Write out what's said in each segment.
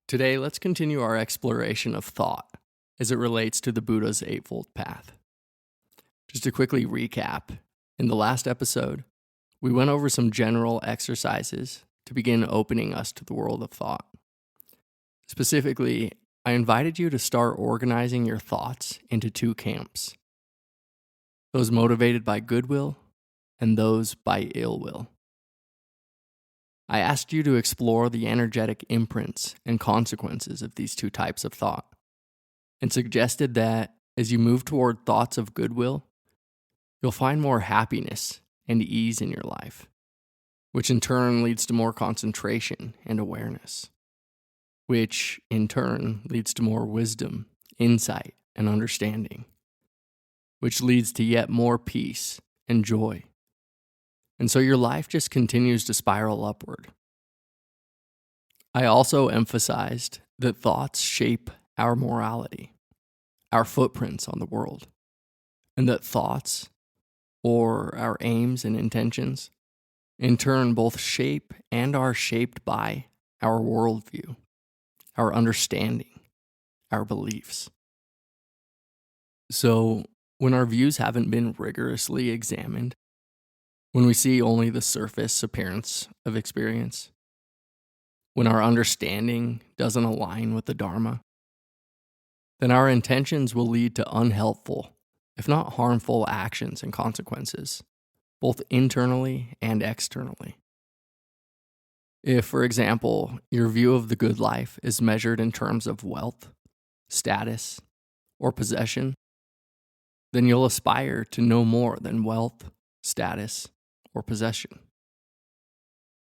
Today, let's continue our exploration of thought as it relates to the Buddha's Eightfold Path. Just to quickly recap, in the last episode, we went over some general exercises to begin opening us to the world of thought. Specifically, I invited you to start organizing your thoughts into two camps: those motivated by goodwill and those by ill will. I asked you to explore the energetic imprints and consequences of these two types of thought, and suggested that as you move toward thoughts of goodwill, you'll find more happiness and ease in your life, which in turn leads to more concentration and awareness, which in turn leads to more wisdom, insight, and understanding, which leads to yet more peace and joy. And so your life just continues to spiral upward. I also emphasized that thoughts shape our morality, our footprints on the world, and that thoughts, or our aims and intentions, in turn both shape and are shaped by our worldview, our understanding, our beliefs. So, when our views haven't been rigorously examined, when we see only the surface appearance of experience, when our understanding doesn't align with the Dharma, then our intentions will lead to unhelpful, if not harmful, actions and consequences, both internally and externally. If, for example, your view of the good life is measured in terms of wealth, status, or possession, then you'll aspire to no more than wealth, status, or possession.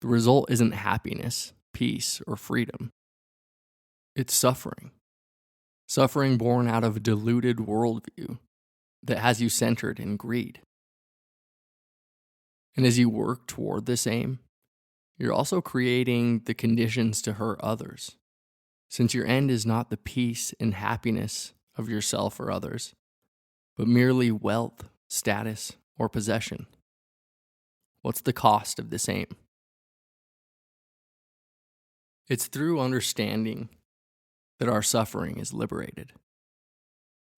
The result isn't happiness, peace, or freedom. It's suffering. Suffering born out of a deluded worldview that has you centered in greed. And as you work toward this aim, you're also creating the conditions to hurt others, since your end is not the peace and happiness of yourself or others, but merely wealth, status, or possession. What's the cost of this aim? It's through understanding that our suffering is liberated.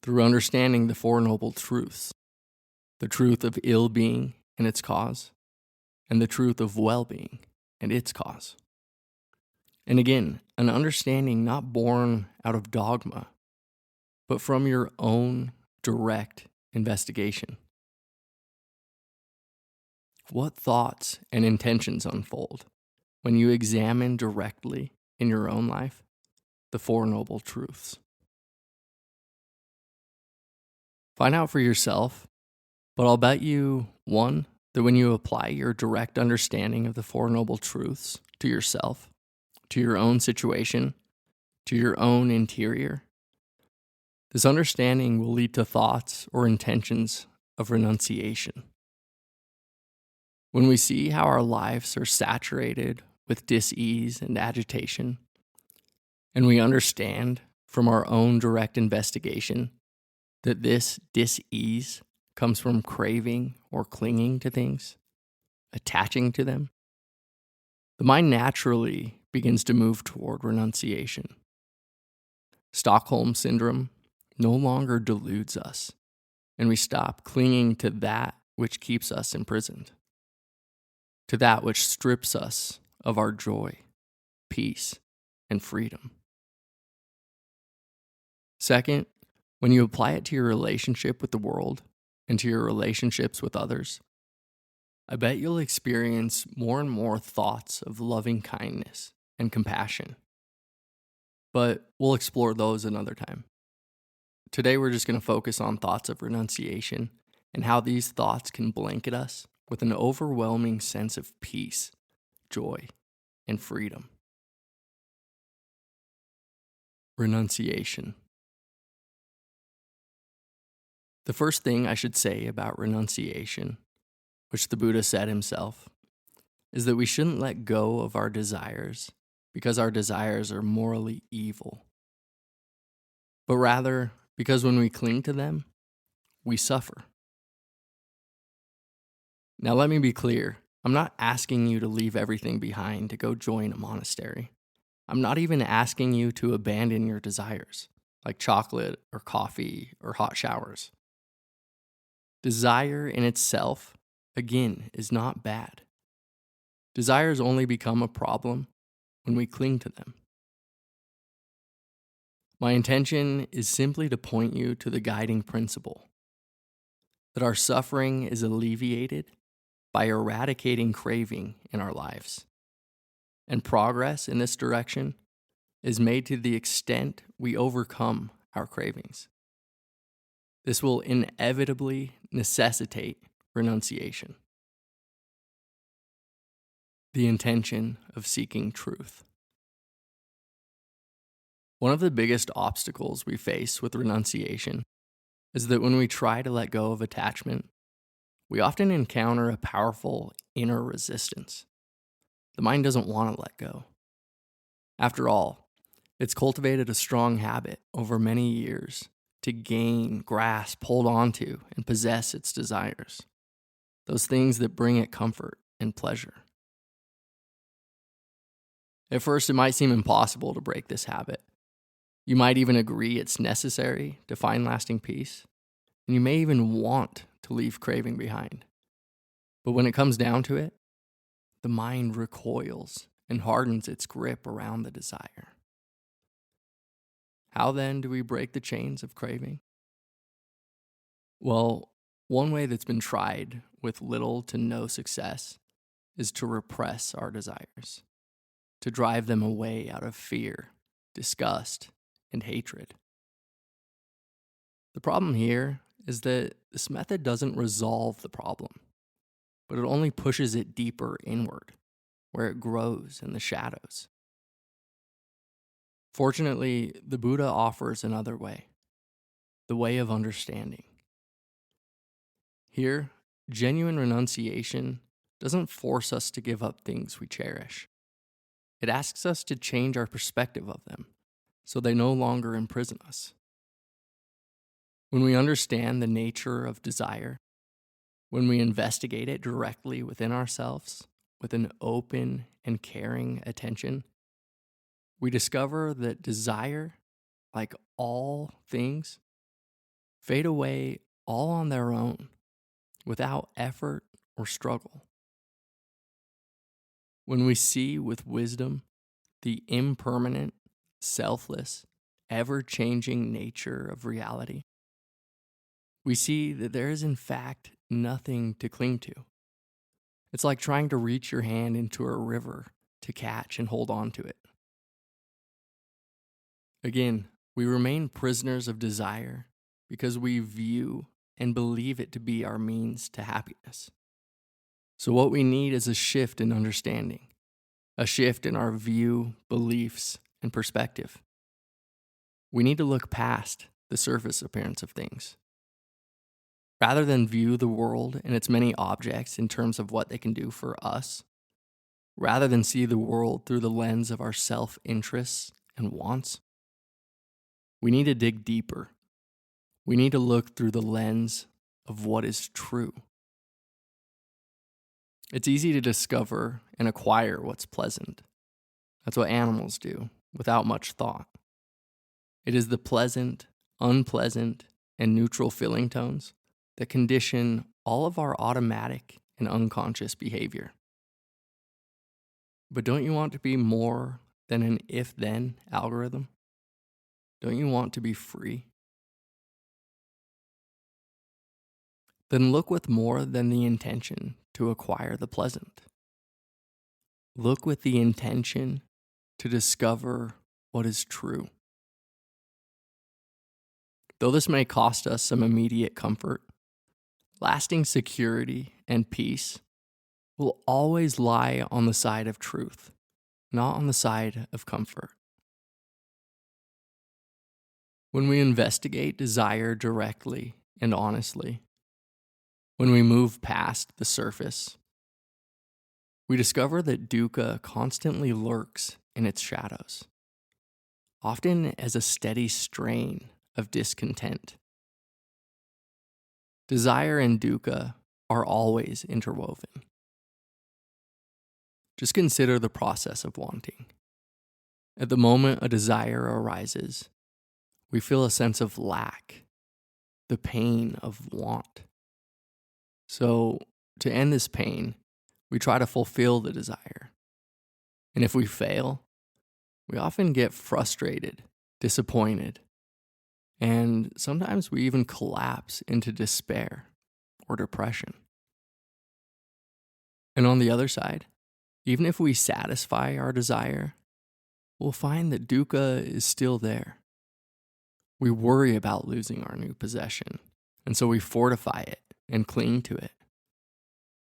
Through understanding the Four Noble Truths, the truth of ill-being and its cause, and the truth of well-being and its cause. And again, an understanding not born out of dogma, but from your own direct investigation. What thoughts and intentions unfold when you examine directly in your own life the Four Noble Truths? Find out for yourself, but I'll bet you, 1, that when you apply your direct understanding of the Four Noble Truths to yourself, to your own situation, to your own interior, this understanding will lead to thoughts or intentions of renunciation. When we see how our lives are saturated with dis-ease and agitation, and we understand from our own direct investigation that this dis-ease comes from craving or clinging to things, attaching to them, the mind naturally begins to move toward renunciation. Stockholm Syndrome no longer deludes us, and we stop clinging to that which keeps us imprisoned, to that which strips us of our joy, peace, and freedom. Second, when you apply it to your relationship with the world and to your relationships with others, I bet you'll experience more and more thoughts of loving kindness and compassion. But we'll explore those another time. Today we're just going to focus on thoughts of renunciation and how these thoughts can blanket us with an overwhelming sense of peace, joy, and freedom. Renunciation. The first thing I should say about renunciation, which the Buddha said himself, is that we shouldn't let go of our desires because our desires are morally evil, but rather because when we cling to them, we suffer. Now let me be clear, I'm not asking you to leave everything behind to go join a monastery. I'm not even asking you to abandon your desires, like chocolate or coffee or hot showers. Desire in itself, again, is not bad. Desires only become a problem when we cling to them. My intention is simply to point you to the guiding principle that our suffering is alleviated by eradicating craving in our lives. And progress in this direction is made to the extent we overcome our cravings. This will inevitably necessitate renunciation, the intention of seeking truth. One of the biggest obstacles we face with renunciation is that when we try to let go of attachment, we often encounter a powerful inner resistance. The mind doesn't want to let go. After all, it's cultivated a strong habit over many years to gain, grasp, hold on to, and possess its desires, those things that bring it comfort and pleasure. At first, it might seem impossible to break this habit. You might even agree it's necessary to find lasting peace, and you may even want to leave craving behind. But when it comes down to it, the mind recoils and hardens its grip around the desire. How then do we break the chains of craving? Well, one way that's been tried with little to no success is to repress our desires, to drive them away out of fear, disgust, and hatred. The problem here is that this method doesn't resolve the problem, but it only pushes it deeper inward, where it grows in the shadows. Fortunately, the Buddha offers another way, the way of understanding. Here, genuine renunciation doesn't force us to give up things we cherish. It asks us to change our perspective of them so they no longer imprison us. When we understand the nature of desire, when we investigate it directly within ourselves with an open and caring attention, we discover that desire, like all things, fade away all on their own without effort or struggle. When we see with wisdom the impermanent, selfless, ever-changing nature of reality, we see that there is in fact nothing to cling to. It's like trying to reach your hand into a river to catch and hold on to it. Again, we remain prisoners of desire because we view and believe it to be our means to happiness. So what we need is a shift in understanding, a shift in our view, beliefs, and perspective. We need to look past the surface appearance of things. Rather than view the world and its many objects in terms of what they can do for us, rather than see the world through the lens of our self-interests and wants, we need to dig deeper. We need to look through the lens of what is true. It's easy to discover and acquire what's pleasant. That's what animals do, without much thought. It is the pleasant, unpleasant, and neutral feeling tones that condition all of our automatic and unconscious behavior. But don't you want to be more than an if-then algorithm? Don't you want to be free? Then look with more than the intention to acquire the pleasant. Look with the intention to discover what is true. Though this may cost us some immediate comfort, lasting security and peace will always lie on the side of truth, not on the side of comfort. When we investigate desire directly and honestly, when we move past the surface, we discover that dukkha constantly lurks in its shadows, often as a steady strain of discontent. Desire and dukkha are always interwoven. Just consider the process of wanting. At the moment a desire arises, we feel a sense of lack, the pain of want. So, to end this pain, we try to fulfill the desire. And if we fail, we often get frustrated, disappointed, and sometimes we even collapse into despair or depression. And on the other side, even if we satisfy our desire, we'll find that dukkha is still there. We worry about losing our new possession, and so we fortify it and cling to it.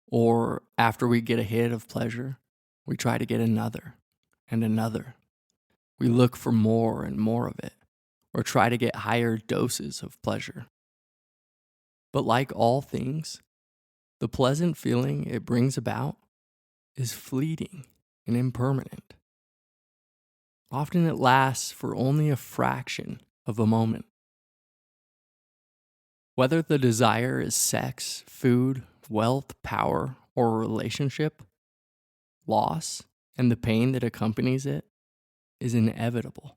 Or after we get a hit of pleasure, we try to get another and another. We look for more and more of it, or try to get higher doses of pleasure. But like all things, the pleasant feeling it brings about is fleeting and impermanent. Often it lasts for only a fraction of a moment. Whether the desire is sex, food, wealth, power, or a relationship, loss and the pain that accompanies it is inevitable.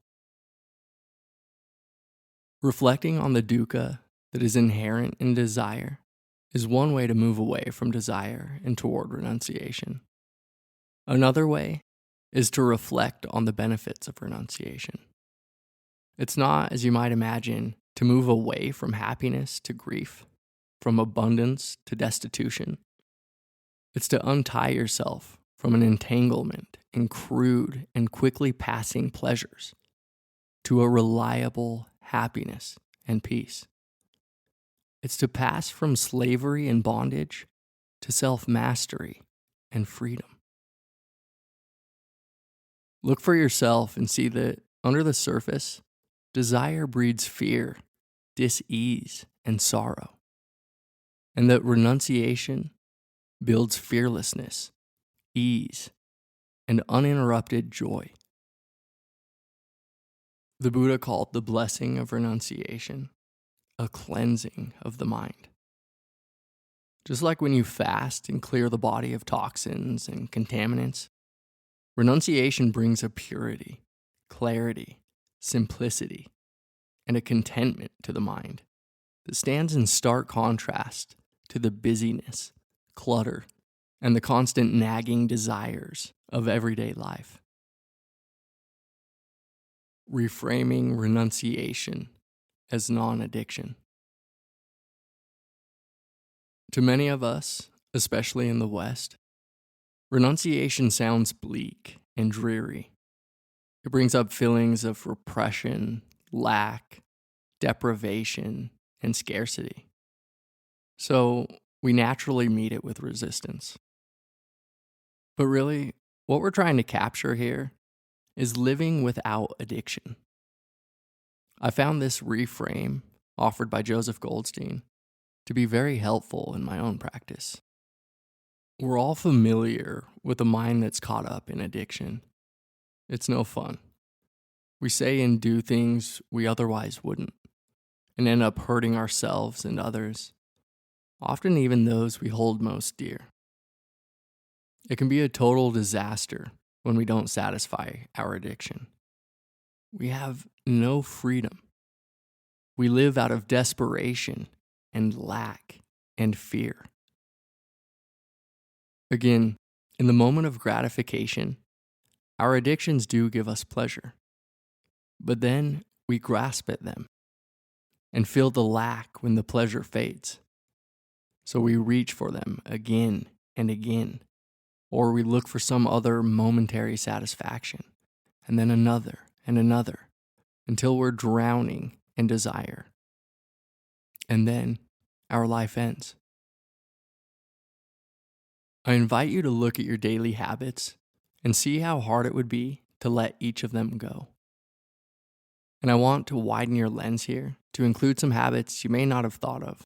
Reflecting on the dukkha that is inherent in desire is one way to move away from desire and toward renunciation. Another way is to reflect on the benefits of renunciation. It's not, as you might imagine, to move away from happiness to grief, from abundance to destitution. It's to untie yourself from an entanglement in crude and quickly passing pleasures to a reliable happiness and peace. It's to pass from slavery and bondage to self-mastery and freedom. Look for yourself and see that under the surface, desire breeds fear, dis-ease, and sorrow, and that renunciation builds fearlessness, ease, and uninterrupted joy. The Buddha called the blessing of renunciation a cleansing of the mind. Just like when you fast and clear the body of toxins and contaminants, renunciation brings a purity, clarity, simplicity, and a contentment to the mind that stands in stark contrast to the busyness, clutter, and the constant nagging desires of everyday life. Reframing renunciation as non-addiction. To many of us, especially in the West, renunciation sounds bleak and dreary. It brings up feelings of repression, lack, deprivation, and scarcity. So we naturally meet it with resistance. But really, what we're trying to capture here is living without addiction. I found this reframe, offered by Joseph Goldstein, to be very helpful in my own practice. We're all familiar with a mind that's caught up in addiction. It's no fun. We say and do things we otherwise wouldn't, and end up hurting ourselves and others, often even those we hold most dear. It can be a total disaster when we don't satisfy our addiction. We have no freedom. We live out of desperation and lack and fear. Again, in the moment of gratification, our addictions do give us pleasure. But then we grasp at them and feel the lack when the pleasure fades. So we reach for them again and again, or we look for some other momentary satisfaction, and then another and another, until we're drowning in desire. And then our life ends. I invite you to look at your daily habits and see how hard it would be to let each of them go. And I want to widen your lens here to include some habits you may not have thought of.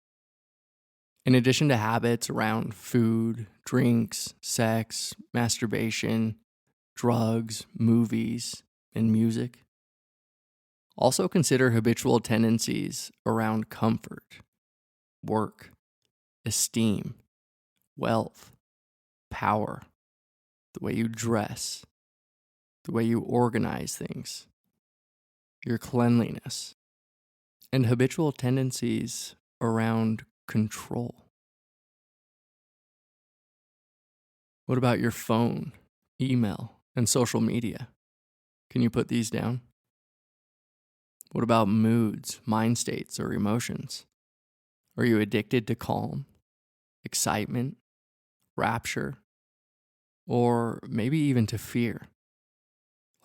In addition to habits around food, drinks, sex, masturbation, drugs, movies, and music, also consider habitual tendencies around comfort, work, esteem, wealth, power, the way you dress, the way you organize things, your cleanliness, and habitual tendencies around control. What about your phone, email, and social media? Can you put these down? What about moods, mind states, or emotions? Are you addicted to calm, excitement, rapture, or maybe even to fear,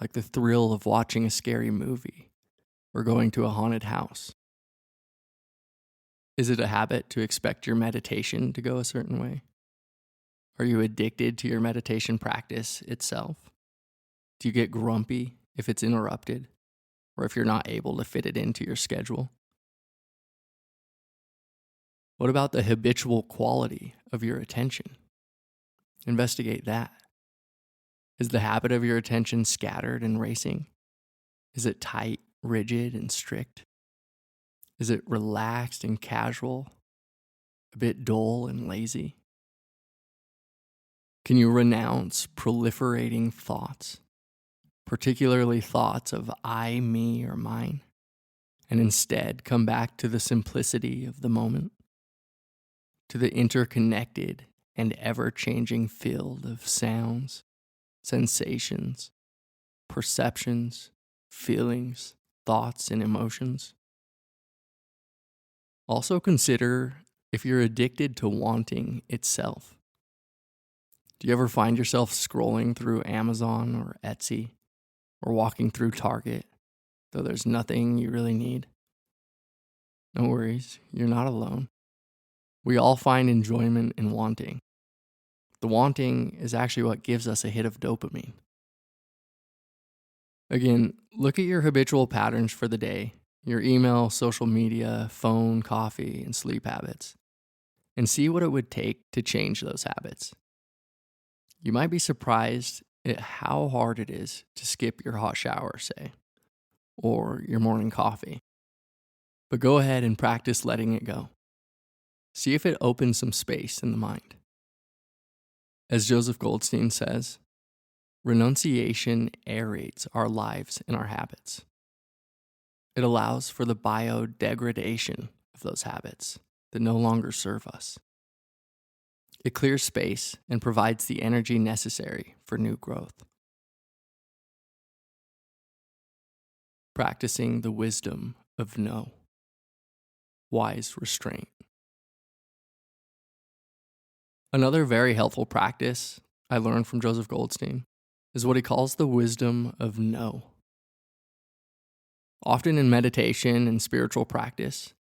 like the thrill of watching a scary movie or going to a haunted house? Is it a habit to expect your meditation to go a certain way? Are you addicted to your meditation practice itself? Do you get grumpy if it's interrupted or if you're not able to fit it into your schedule? What about the habitual quality of your attention? Investigate that. Is the habit of your attention scattered and racing? Is it tight, rigid, and strict? Is it relaxed and casual? A bit dull and lazy? Can you renounce proliferating thoughts, particularly thoughts of I, me, or mine, and instead come back to the simplicity of the moment, to the interconnected and ever-changing field of sounds, sensations, perceptions, feelings, thoughts, and emotions? Also consider if you're addicted to wanting itself. Do you ever find yourself scrolling through Amazon or Etsy or walking through Target, though there's nothing you really need? No worries, you're not alone. We all find enjoyment in wanting. The wanting is actually what gives us a hit of dopamine. Again, look at your habitual patterns for the day, your email, social media, phone, coffee, and sleep habits, and see what it would take to change those habits. You might be surprised at how hard it is to skip your hot shower, say, or your morning coffee. But go ahead and practice letting it go. See if it opens some space in the mind. As Joseph Goldstein says, renunciation aerates our lives and our habits. It allows for the biodegradation of those habits that no longer serve us. It clears space and provides the energy necessary for new growth. Practicing the wisdom of no. Wise restraint. Another very helpful practice I learned from Joseph Goldstein is what he calls the wisdom of no. Often in meditation and spiritual practice,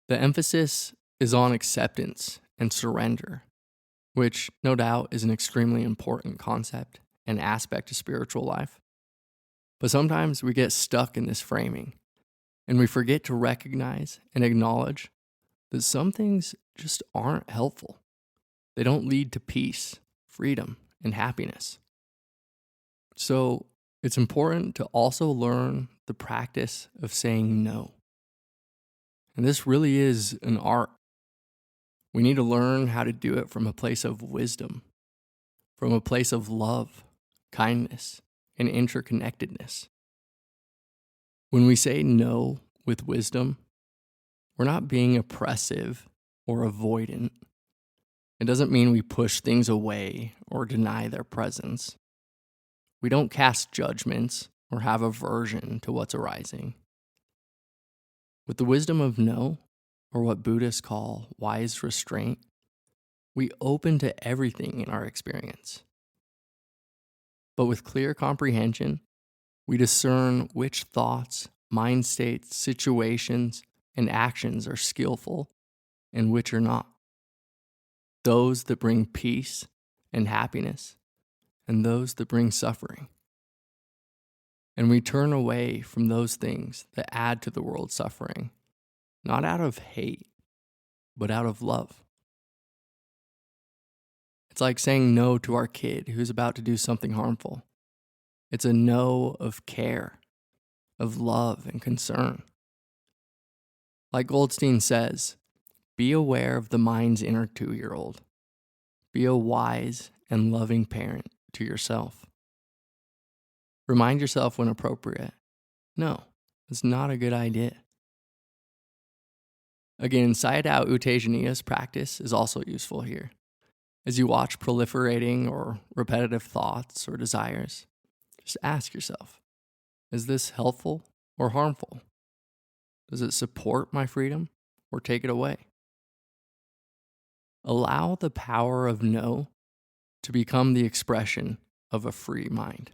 the emphasis is on acceptance and surrender, which no doubt is an extremely important concept and aspect of spiritual life. But sometimes we get stuck in this framing and we forget to recognize and acknowledge that some things just aren't helpful. They don't lead to peace, freedom, and happiness. So it's important to also learn the practice of saying no. And this really is an art. We need to learn how to do it from a place of wisdom, from a place of love, kindness, and interconnectedness. When we say no with wisdom, we're not being oppressive or avoidant. It doesn't mean we push things away or deny their presence. We don't cast judgments or have aversion to what's arising. With the wisdom of no, or what Buddhists call wise restraint, we open to everything in our experience. But with clear comprehension, we discern which thoughts, mind states, situations, and actions are skillful and which are not. Those that bring peace and happiness, and those that bring suffering. And we turn away from those things that add to the world's suffering, not out of hate, but out of love. It's like saying no to our kid who's about to do something harmful. It's a no of care, of love and concern. Like Goldstein says, be aware of the mind's inner 2-year-old. Be a wise and loving parent to yourself. Remind yourself when appropriate, no, it's not a good idea. Again, Sayadaw U Tejaniya's practice is also useful here. As you watch proliferating or repetitive thoughts or desires, just ask yourself, is this helpful or harmful? Does it support my freedom or take it away? Allow the power of no to become the expression of a free mind.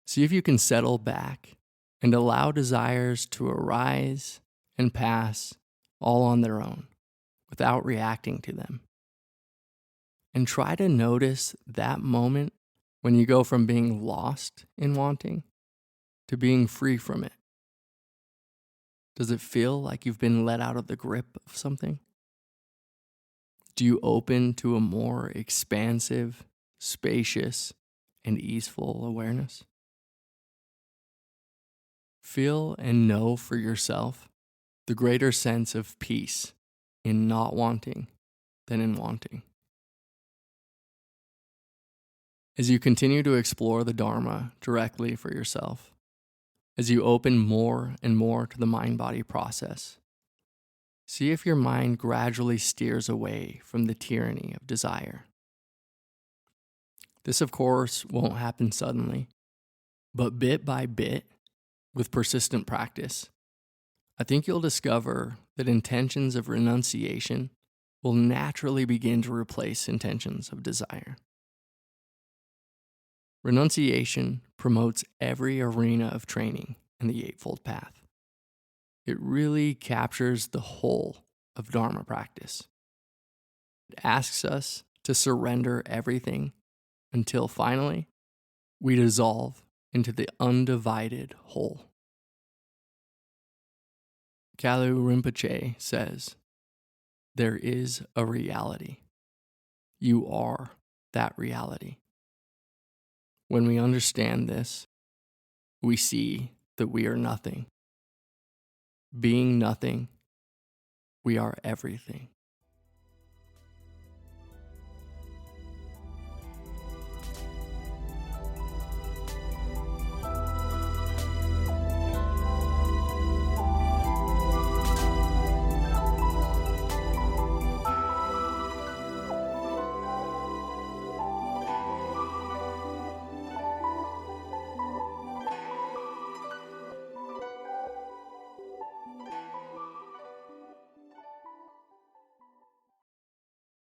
See if you can settle back and allow desires to arise and pass all on their own without reacting to them. And try to notice that moment when you go from being lost in wanting to being free from it. Does it feel like you've been let out of the grip of something? Do you open to a more expansive, spacious, and easeful awareness? Feel and know for yourself the greater sense of peace in not wanting than in wanting. As you continue to explore the Dharma directly for yourself, as you open more and more to the mind-body process, see if your mind gradually steers away from the tyranny of desire. This, of course, won't happen suddenly, but bit by bit, with persistent practice, I think you'll discover that intentions of renunciation will naturally begin to replace intentions of desire. Renunciation promotes every arena of training in the Eightfold Path. It really captures the whole of Dharma practice. It asks us to surrender everything until finally we dissolve into the undivided whole. Kalu Rinpoche says, there is a reality. You are that reality. When we understand this, we see that we are nothing. Being nothing, we are everything.